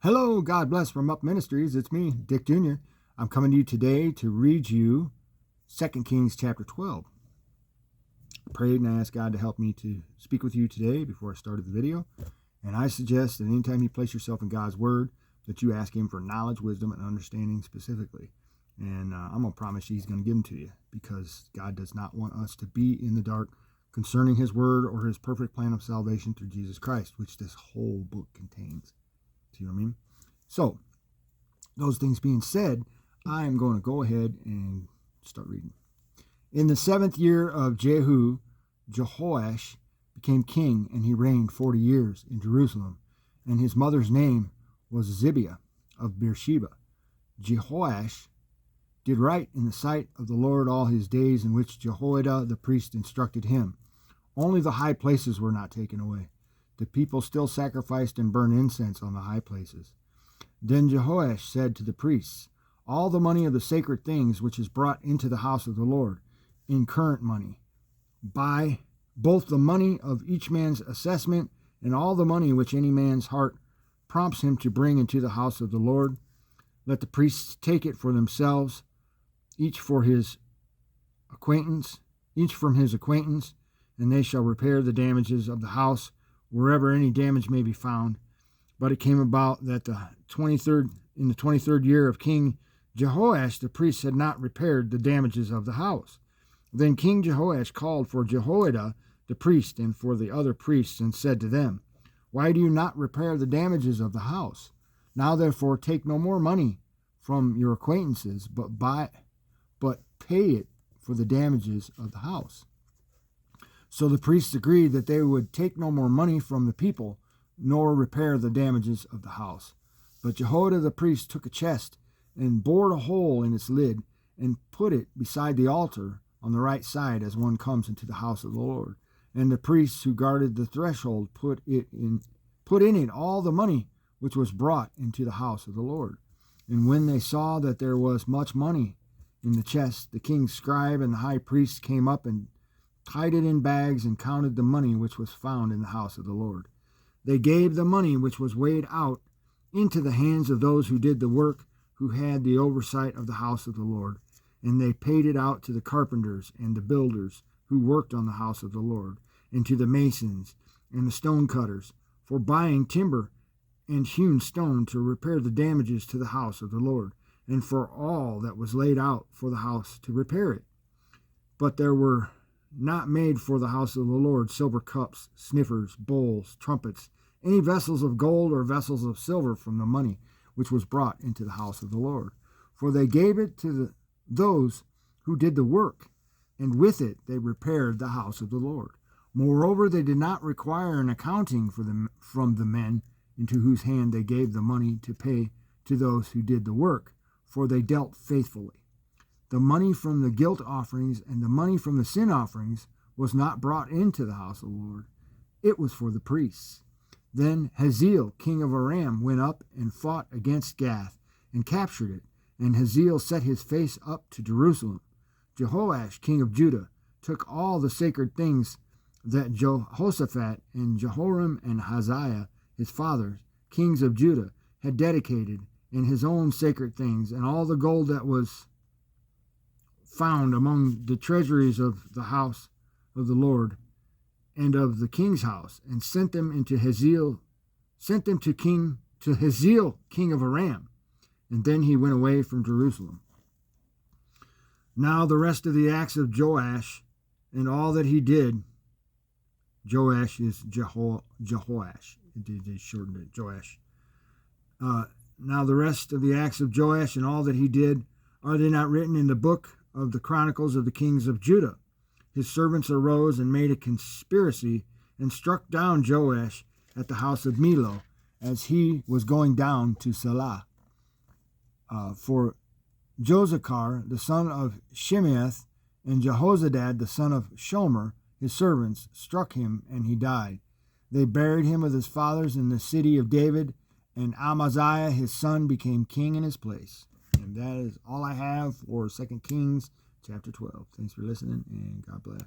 Hello, God bless from Up Ministries. It's me, Dick Jr. I'm coming to you today to read you 2 Kings chapter 12. I prayed and I asked God to help me to speak with you today before I started the video. And I suggest that anytime you place yourself in God's Word, that you ask Him for knowledge, wisdom, and understanding specifically. And I'm going to promise you He's going to give them to you, because God does not want us to be in the dark concerning His Word or His perfect plan of salvation through Jesus Christ, which this whole book contains. See what I mean? So, those things being said, I am going to go ahead and start reading. In the 7th year of Jehu, Jehoash became king, and he reigned 40 years in Jerusalem. And his mother's name was Zibiah of Beersheba. Jehoash did right in the sight of the Lord all his days, in which Jehoiada the priest instructed him. Only the high places were not taken away. The people still sacrificed and burned incense on the high places. Then Jehoash said to the priests, all the money of the sacred things which is brought into the house of the Lord, in current money, by both the money of each man's assessment and all the money which any man's heart prompts him to bring into the house of the Lord, let the priests take it for themselves, each from his acquaintance, and they shall repair the damages of the house, wherever any damage may be found. But it came about that in the 23rd year of King Jehoash, the priests had not repaired the damages of the house. Then King Jehoash called for Jehoiada the priest and for the other priests, and said to them, why do you not repair the damages of the house? Now therefore take no more money from your acquaintances, but pay it for the damages of the house. So the priests agreed that they would take no more money from the people, nor repair the damages of the house. But Jehoiada the priest took a chest, and bored a hole in its lid, and put it beside the altar on the right side as one comes into the house of the Lord. And the priests who guarded the threshold put in it all the money which was brought into the house of the Lord. And when they saw that there was much money in the chest, the king's scribe and the high priest came up and tied it in bags, and counted the money which was found in the house of the Lord. They gave the money which was weighed out into the hands of those who did the work, who had the oversight of the house of the Lord. And they paid it out to the carpenters and the builders who worked on the house of the Lord, and to the masons and the stone cutters, for buying timber and hewn stone to repair the damages to the house of the Lord, and for all that was laid out for the house to repair it. But there were not made for the house of the Lord silver cups, sniffers, bowls, trumpets, any vessels of gold or vessels of silver from the money which was brought into the house of the Lord. For they gave it to those who did the work, and with it they repaired the house of the Lord. Moreover, they did not require an accounting from the men into whose hand they gave the money to pay to those who did the work, for they dealt faithfully. The money from the guilt offerings and the money from the sin offerings was not brought into the house of the Lord. It was for the priests. Then Hazael, king of Aram, went up and fought against Gath and captured it. And Hazael set his face up to Jerusalem. Jehoash, king of Judah, took all the sacred things that Jehoshaphat and Jehoram and Haziah, his fathers, kings of Judah, had dedicated, and his own sacred things, and all the gold that was found among the treasuries of the house of the Lord and of the king's house, and sent them to Hazael, king of Aram. And then he went away from Jerusalem. Now the rest of the acts of Joash and all that he did, Joash is Jehoash. It shortened it, Joash. Now the rest of the acts of Joash and all that he did, are they not written in the book of the Chronicles of the kings of Judah? His servants arose and made a conspiracy and struck down Joash at the house of Millo as he was going down to Salah. For Josachar, the son of Shimeath, and Jehozadad, the son of Shomer, his servants, struck him, and he died. They buried him with his fathers in the city of David, and Amaziah, his son, became king in his place. And that is all I have for 2 Kings chapter 12. Thanks for listening, and God bless.